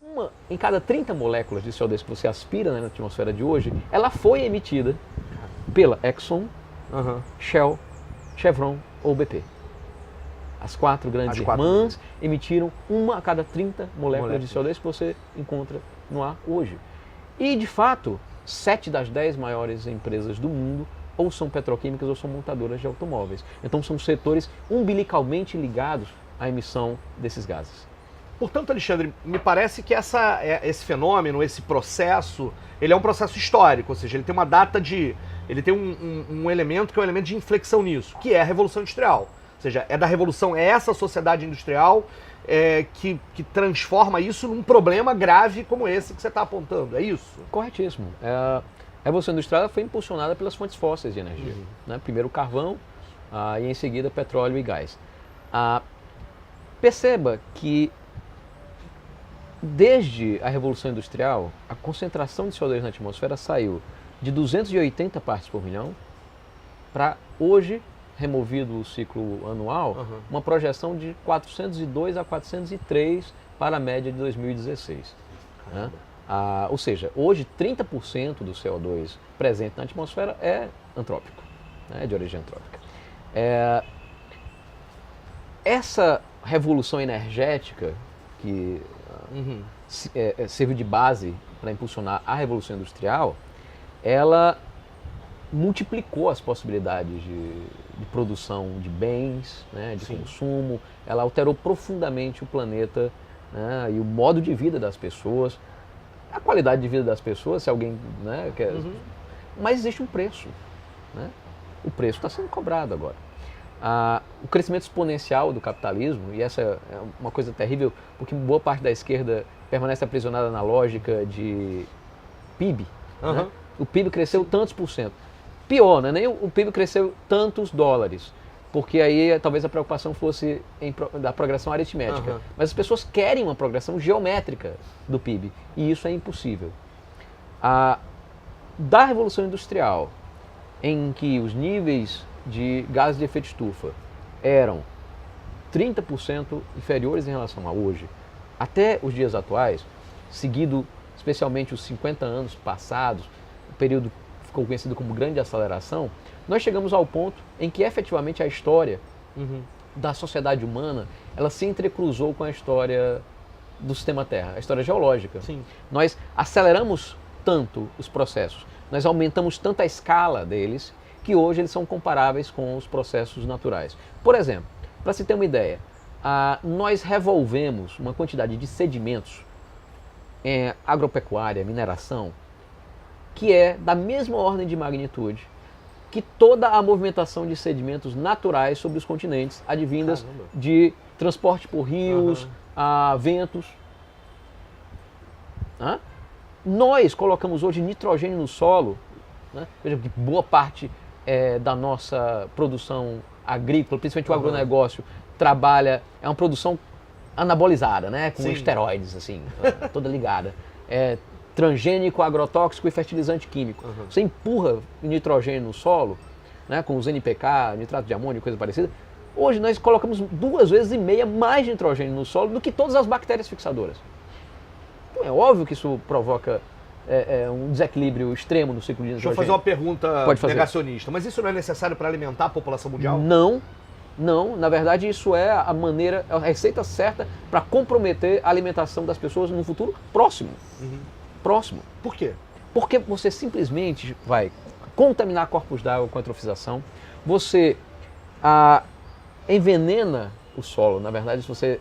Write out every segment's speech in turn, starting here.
Uma em cada 30 moléculas de CO2 que você aspira, né, na atmosfera de hoje, ela foi emitida pela Exxon, Shell, Chevron ou BP. As quatro grandes irmãs emitiram uma a cada 30 moléculas de CO2 que você encontra no ar hoje. E, de fato, 7 das 10 maiores empresas do mundo ou são petroquímicas ou são montadoras de automóveis. Então, são setores umbilicalmente ligados à emissão desses gases. Portanto, Alexandre, me parece que esse fenômeno, esse processo, ele é um processo histórico, ou seja, ele tem uma data de... Ele tem um elemento que é um elemento de inflexão nisso, que é a Revolução Industrial. Ou seja, é da Revolução, é essa sociedade industrial que transforma isso num problema grave como esse que você está apontando, é isso? Corretíssimo. A Revolução Industrial foi impulsionada pelas fontes fósseis de energia. Né? Primeiro o carvão e em seguida petróleo e gás. Perceba que desde a Revolução Industrial, a concentração de CO2 na atmosfera saiu de 280 partes por milhão para hoje, removido o ciclo anual, uma projeção de 402 a 403 para a média de 2016. Né? Ou seja, hoje 30% do CO2 presente na atmosfera é antrópico, né? É de origem antrópica. Essa revolução energética que serviu de base para impulsionar a Revolução Industrial, ela multiplicou as possibilidades de produção de bens, né, de consumo, ela alterou profundamente o planeta, né, e o modo de vida das pessoas, a qualidade de vida das pessoas, se alguém, né, quer... Mas existe um preço, né? O preço está sendo cobrado agora. O crescimento exponencial do capitalismo, e essa é uma coisa terrível, porque boa parte da esquerda permanece aprisionada na lógica de PIB, né? O PIB cresceu tantos por cento. Pior, né? Nem o PIB cresceu tantos dólares, porque aí talvez a preocupação fosse da progressão aritmética. Mas as pessoas querem uma progressão geométrica do PIB, e isso é impossível. Da Revolução Industrial, em que os níveis de gases de efeito estufa eram 30% inferiores em relação a hoje, até os dias atuais, seguido especialmente os 50 anos passados, o período ficou conhecido como grande aceleração, nós chegamos ao ponto em que efetivamente a história da sociedade humana, ela se entrecruzou com a história do sistema Terra, a história geológica. Nós aceleramos tanto os processos, nós aumentamos tanto a escala deles, que hoje eles são comparáveis com os processos naturais. Por exemplo, para se ter uma ideia, nós revolvemos uma quantidade de sedimentos em agropecuária, mineração, que é da mesma ordem de magnitude que toda a movimentação de sedimentos naturais sobre os continentes, advindas de transporte por rios, ventos. Nós colocamos hoje nitrogênio no solo, né? Veja que boa parte da nossa produção agrícola, principalmente o agronegócio, é uma produção anabolizada, né? Com esteroides, assim, toda ligada. Transgênico, agrotóxico e fertilizante químico. Você empurra nitrogênio no solo, né, com os NPK, nitrato de amônio, coisa parecida. Hoje nós colocamos 2,5 vezes mais nitrogênio no solo do que todas as bactérias fixadoras. Então é óbvio que isso provoca um desequilíbrio extremo no ciclo de nitrogênio. Deixa eu fazer uma pergunta negacionista. Mas isso não é necessário para alimentar a população mundial? Não, na verdade isso é a receita certa para comprometer a alimentação das pessoas no futuro próximo. Por quê? Porque você simplesmente vai contaminar corpos d'água com eutrofização, você envenena o solo. Na verdade, se você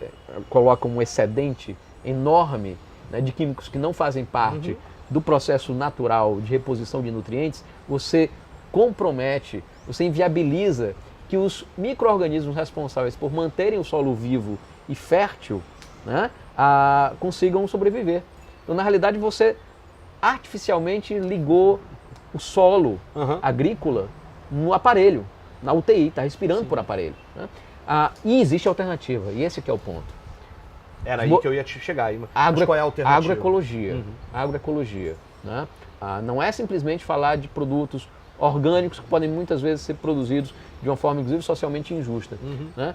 coloca um excedente enorme, né, de químicos que não fazem parte do processo natural de reposição de nutrientes, você compromete, você inviabiliza que os micro-organismos responsáveis por manterem o solo vivo e fértil, né, consigam sobreviver. Então, na realidade, você artificialmente ligou o solo agrícola no aparelho, na UTI, está respirando por aparelho. Né? E existe alternativa, e esse que é o ponto. Era aí que eu ia te chegar. Mas qual é a alternativa? Agroecologia. Agroecologia. Né? Não é simplesmente falar de produtos orgânicos que podem muitas vezes ser produzidos de uma forma, inclusive, socialmente injusta. Né?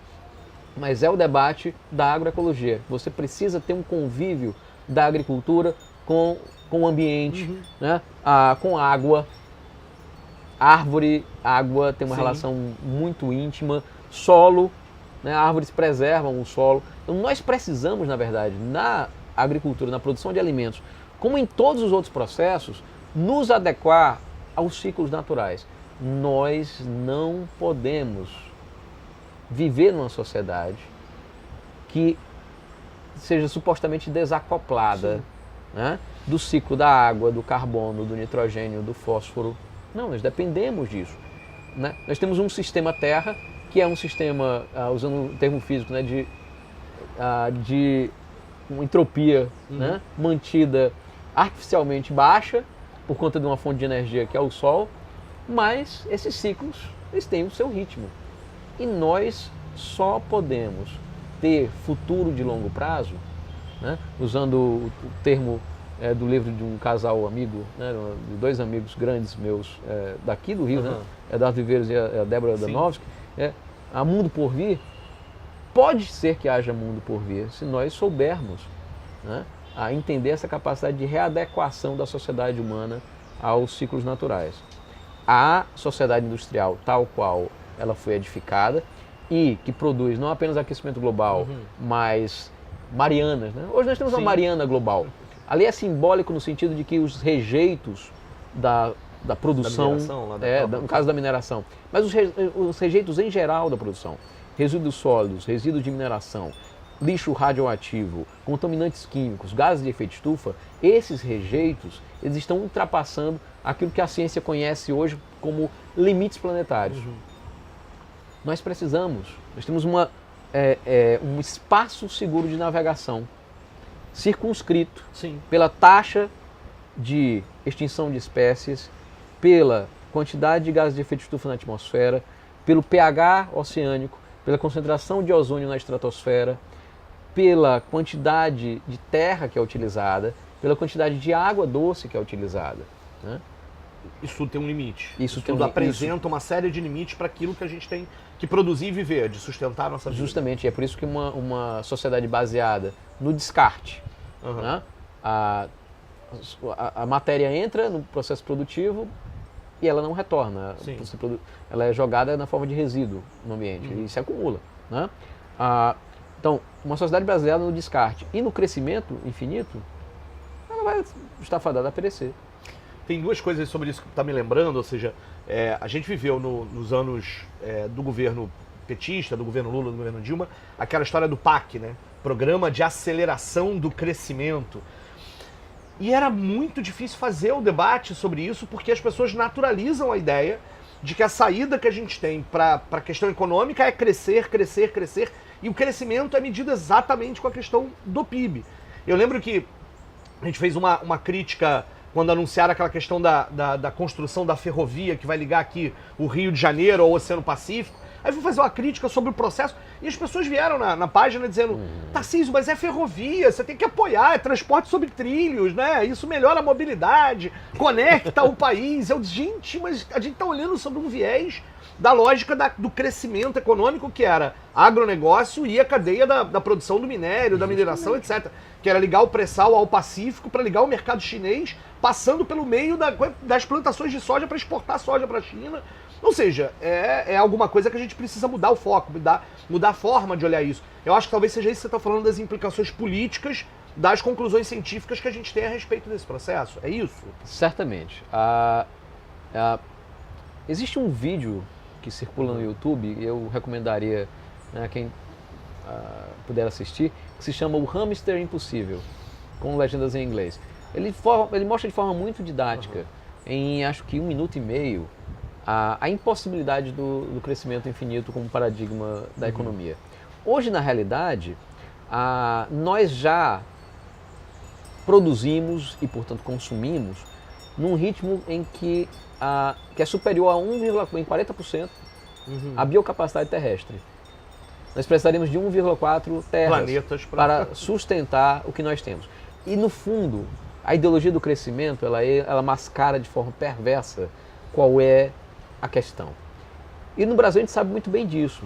Mas é o debate da agroecologia. Você precisa ter um convívio da agricultura com o ambiente, né? Com água. Árvore, água tem uma relação muito íntima. Solo, né? Árvores preservam o solo. Então nós precisamos, na verdade, na agricultura, na produção de alimentos, como em todos os outros processos, nos adequar aos ciclos naturais. Nós não podemos viver numa sociedade que seja supostamente desacoplada, né, do ciclo da água, do carbono, do nitrogênio, do fósforo. Não, nós dependemos disso. Né? Nós temos um sistema Terra, que é um sistema, usando o termo físico, né, de uma entropia, né, mantida artificialmente baixa, por conta de uma fonte de energia que é o Sol, mas esses ciclos eles têm o seu ritmo. E nós só podemos ter futuro de longo prazo, né? Usando o termo do livro de um casal amigo, né? De dois amigos grandes meus daqui do Rio, né? Eduardo Viveiros e a Débora Danovski, há mundo por vir. Pode ser que haja mundo por vir, se nós soubermos, né, a entender essa capacidade de readequação da sociedade humana aos ciclos naturais. A sociedade industrial, tal qual ela foi edificada e que produz não apenas aquecimento global, mas Marianas. Né? Hoje nós temos uma Mariana global. Ali é simbólico no sentido de que os rejeitos da produção, no caso da mineração, mas os rejeitos em geral da produção, resíduos sólidos, resíduos de mineração, lixo radioativo, contaminantes químicos, gases de efeito estufa, esses rejeitos eles estão ultrapassando aquilo que a ciência conhece hoje como limites planetários. Nós temos um espaço seguro de navegação, circunscrito pela taxa de extinção de espécies, pela quantidade de gases de efeito estufa na atmosfera, pelo pH oceânico, pela concentração de ozônio na estratosfera, pela quantidade de terra que é utilizada, pela quantidade de água doce que é utilizada. Né? Isso tudo tem um limite. Isso tudo apresenta uma série de limites para aquilo que a gente tem que produzir e viver, de sustentar a nossa vida. Justamente, é por isso que uma sociedade baseada no descarte, né? A matéria entra no processo produtivo e ela não retorna. Ela é jogada na forma de resíduo no ambiente e se acumula. Né? Então, uma sociedade baseada no descarte e no crescimento infinito, ela vai estar fadada a perecer. Tem duas coisas sobre isso que está me lembrando, ou seja, a gente viveu nos anos do governo petista, do governo Lula, do governo Dilma, aquela história do PAC, né? Programa de Aceleração do Crescimento. E era muito difícil fazer o debate sobre isso, porque as pessoas naturalizam a ideia de que a saída que a gente tem para a questão econômica é crescer, crescer, crescer, e o crescimento é medido exatamente com a questão do PIB. Eu lembro que a gente fez uma crítica quando anunciaram aquela questão da construção da ferrovia que vai ligar aqui o Rio de Janeiro ao Oceano Pacífico. Aí fui fazer uma crítica sobre o processo e as pessoas vieram na página dizendo: Tarcísio, mas é ferrovia, você tem que apoiar, é transporte sobre trilhos, né? Isso melhora a mobilidade, conecta o país. Eu disse, gente, mas a gente está olhando sobre um viés da lógica do crescimento econômico, que era agronegócio e a cadeia da produção do minério, da mineração, etc. Que era ligar o pré-sal ao Pacífico para ligar o mercado chinês, passando pelo meio das plantações de soja para exportar soja para a China. Ou seja, é alguma coisa que a gente precisa mudar o foco, mudar a forma de olhar isso. Eu acho que talvez seja isso que você está falando, das implicações políticas, das conclusões científicas que a gente tem a respeito desse processo. É isso? Certamente. Existe um vídeo que circula no YouTube, e eu recomendaria, né, a quem puder assistir, que se chama O Hamster Impossível, com legendas em inglês. Ele mostra de forma muito didática, em acho que 1 minuto e meio, a impossibilidade do crescimento infinito como paradigma da economia. Hoje, na realidade, nós já produzimos e, portanto, consumimos num ritmo em que é superior a 40% a biocapacidade terrestre. Nós precisaríamos de 1,4 terras para sustentar o que nós temos. E, no fundo, a ideologia do crescimento, ela mascara de forma perversa qual é a questão. E no Brasil a gente sabe muito bem disso.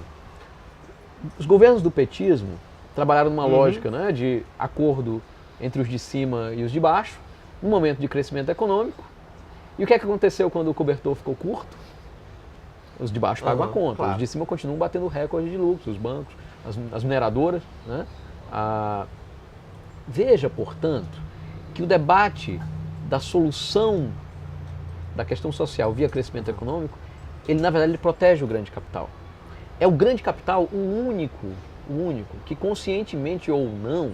Os governos do petismo trabalharam numa lógica, né, de acordo entre os de cima e os de baixo, num momento de crescimento econômico. E o que é que aconteceu quando o cobertor ficou curto? Os de baixo pagam a conta, claro. os de cima continuam batendo recorde de lucro, os bancos, as mineradoras. Né? Veja, portanto, que o debate da solução da questão social via crescimento econômico, ele na verdade ele protege o grande capital. É o grande capital o único que conscientemente ou não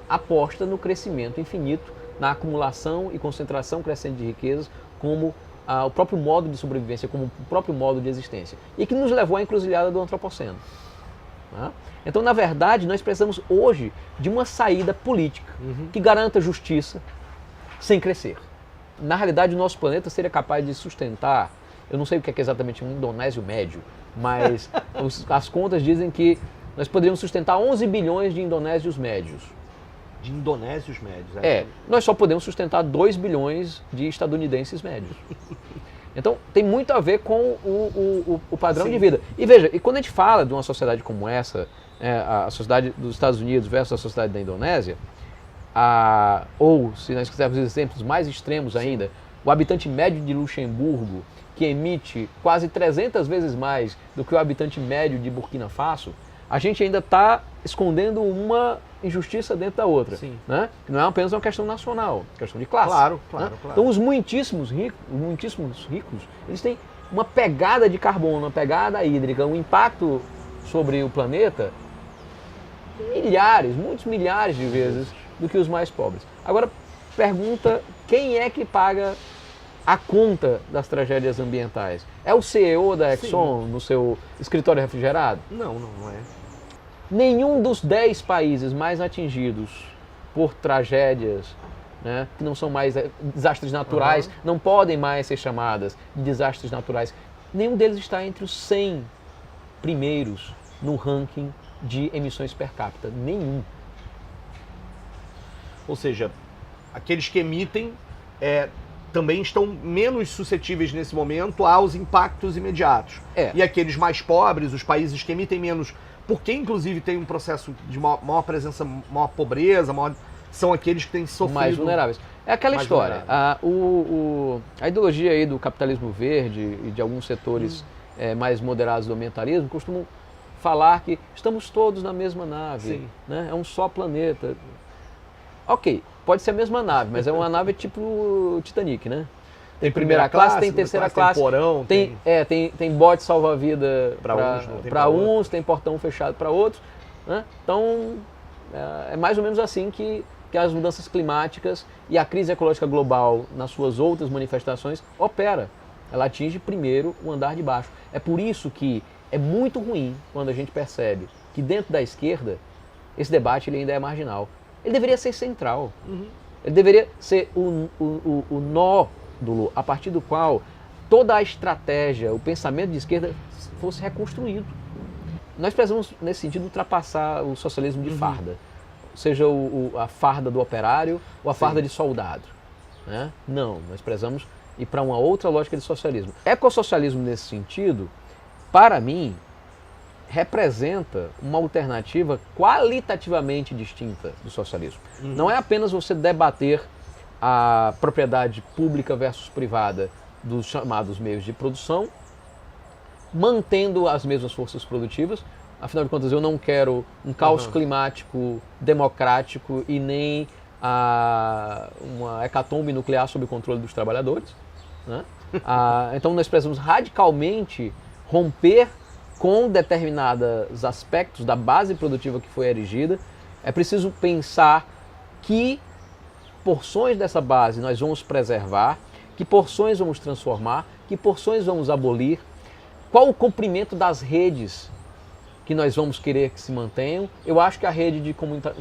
aposta no crescimento infinito, na acumulação e concentração crescente de riquezas como o próprio modo de sobrevivência, como o próprio modo de existência. E que nos levou à encruzilhada do antropoceno. Tá? Então, na verdade, nós precisamos hoje de uma saída política que garanta justiça sem crescer. Na realidade, o nosso planeta seria capaz de sustentar, eu não sei o que é exatamente um indonésio médio, mas as contas dizem que nós poderíamos sustentar 11 bilhões de indonésios médios. De indonésios médios. Nós só podemos sustentar 2 bilhões de estadunidenses médios. Então, tem muito a ver com o padrão de vida. E veja, e quando a gente fala de uma sociedade como essa, a sociedade dos Estados Unidos versus a sociedade da Indonésia, ou, se nós quisermos exemplos mais extremos ainda, o habitante médio de Luxemburgo, que emite quase 300 vezes mais do que o habitante médio de Burkina Faso, a gente ainda está escondendo uma injustiça dentro da outra. Sim. Né? Não é apenas uma questão nacional, questão de classe. Claro. Então os muitíssimos ricos, eles têm uma pegada de carbono, uma pegada hídrica, um impacto sobre o planeta muitos milhares de vezes do que os mais pobres. Agora, pergunta, quem é que paga a conta das tragédias ambientais? É o CEO da Exxon no seu escritório refrigerado? Não é. Nenhum dos 10 países mais atingidos por tragédias, né, que não são mais desastres naturais, não podem mais ser chamadas de desastres naturais, nenhum deles está entre os 100 primeiros no ranking de emissões per capita. Nenhum. Ou seja, aqueles que emitem também estão menos suscetíveis nesse momento aos impactos imediatos. E aqueles mais pobres, os países que emitem menos, porque inclusive tem um processo de maior presença, maior pobreza, são aqueles que têm sofrido... Mais vulneráveis. É aquela história, a ideologia aí do capitalismo verde e de alguns setores mais moderados do ambientalismo costumam falar que estamos todos na mesma nave, né? É um só planeta. Ok, pode ser a mesma nave, mas é uma nave tipo Titanic, né? Tem primeira classe, tem terceira classe, tem porão, tem bote salva-vida para uns, tem portão fechado para outros. Né? Então, é mais ou menos assim que as mudanças climáticas e a crise ecológica global, nas suas outras manifestações, opera. Ela atinge primeiro o andar de baixo. É por isso que é muito ruim quando a gente percebe que dentro da esquerda, esse debate ele ainda é marginal. Ele deveria ser central. Ele deveria ser o nódulo a partir do qual toda a estratégia, o pensamento de esquerda fosse reconstruído. Nós precisamos, nesse sentido, ultrapassar o socialismo de farda. Seja a farda do operário ou a farda de soldado. Né? Não, nós precisamos ir para uma outra lógica de socialismo. Ecossocialismo, nesse sentido, para mim, representa uma alternativa qualitativamente distinta do socialismo. Não é apenas você debater a propriedade pública versus privada dos chamados meios de produção, mantendo as mesmas forças produtivas. Afinal de contas, eu não quero um caos climático democrático e nem uma hecatombe nuclear sob o controle dos trabalhadores. Né? Então nós precisamos radicalmente romper com determinados aspectos da base produtiva que foi erigida. É preciso pensar que porções dessa base nós vamos preservar, que porções vamos transformar, que porções vamos abolir, qual o comprimento das redes que nós vamos querer que se mantenham. Eu acho que a rede de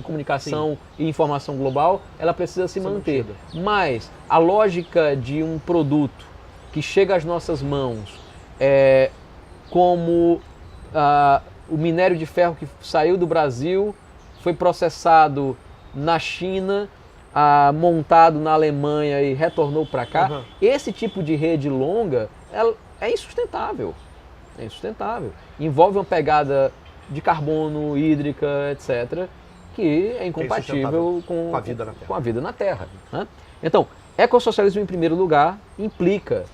comunicação e informação global, ela precisa se manter. Mas a lógica de um produto que chega às nossas mãos, como o minério de ferro que saiu do Brasil, foi processado na China, montado na Alemanha e retornou para cá, Uhum. esse tipo de rede longa é insustentável. É insustentável. Envolve uma pegada de carbono, hídrica, etc., que é incompatível com a vida na Terra. com a vida na Terra, né? Então, ecossocialismo, em primeiro lugar, implica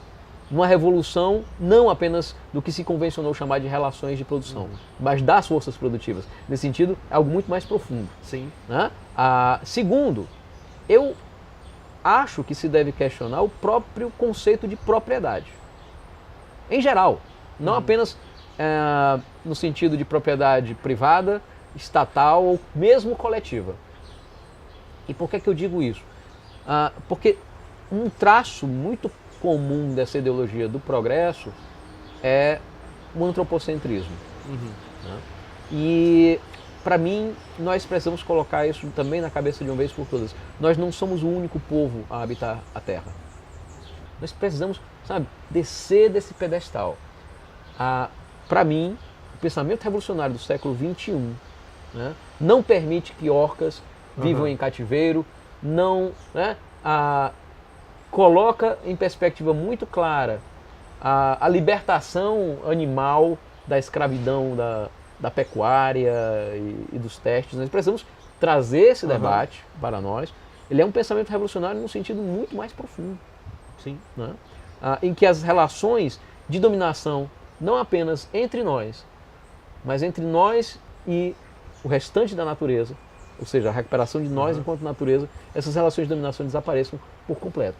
uma revolução não apenas do que se convencionou chamar de relações de produção, mas das forças produtivas. Nesse sentido, é algo muito mais profundo. Sim. Né? Segundo, eu acho que se deve questionar o próprio conceito de propriedade. Em geral, não apenas no sentido de propriedade privada, estatal ou mesmo coletiva. E por que eu digo isso? Porque um traço muito comum dessa ideologia do progresso é o antropocentrismo. Né? E, para mim, nós precisamos colocar isso também na cabeça de uma vez por todas. Nós não somos o único povo a habitar a Terra. Nós precisamos, descer desse pedestal. Para mim, o pensamento revolucionário do século XXI, né, não permite que orcas vivam em cativeiro, não, né, coloca em perspectiva muito clara a libertação animal da escravidão da pecuária e dos testes. Nós precisamos trazer esse debate para nós. Ele é um pensamento revolucionário num sentido muito mais profundo. Sim. Né? Em que as relações de dominação, não apenas entre nós, mas entre nós e o restante da natureza, ou seja, a recuperação de nós enquanto natureza, essas relações de dominação desapareçam por completo.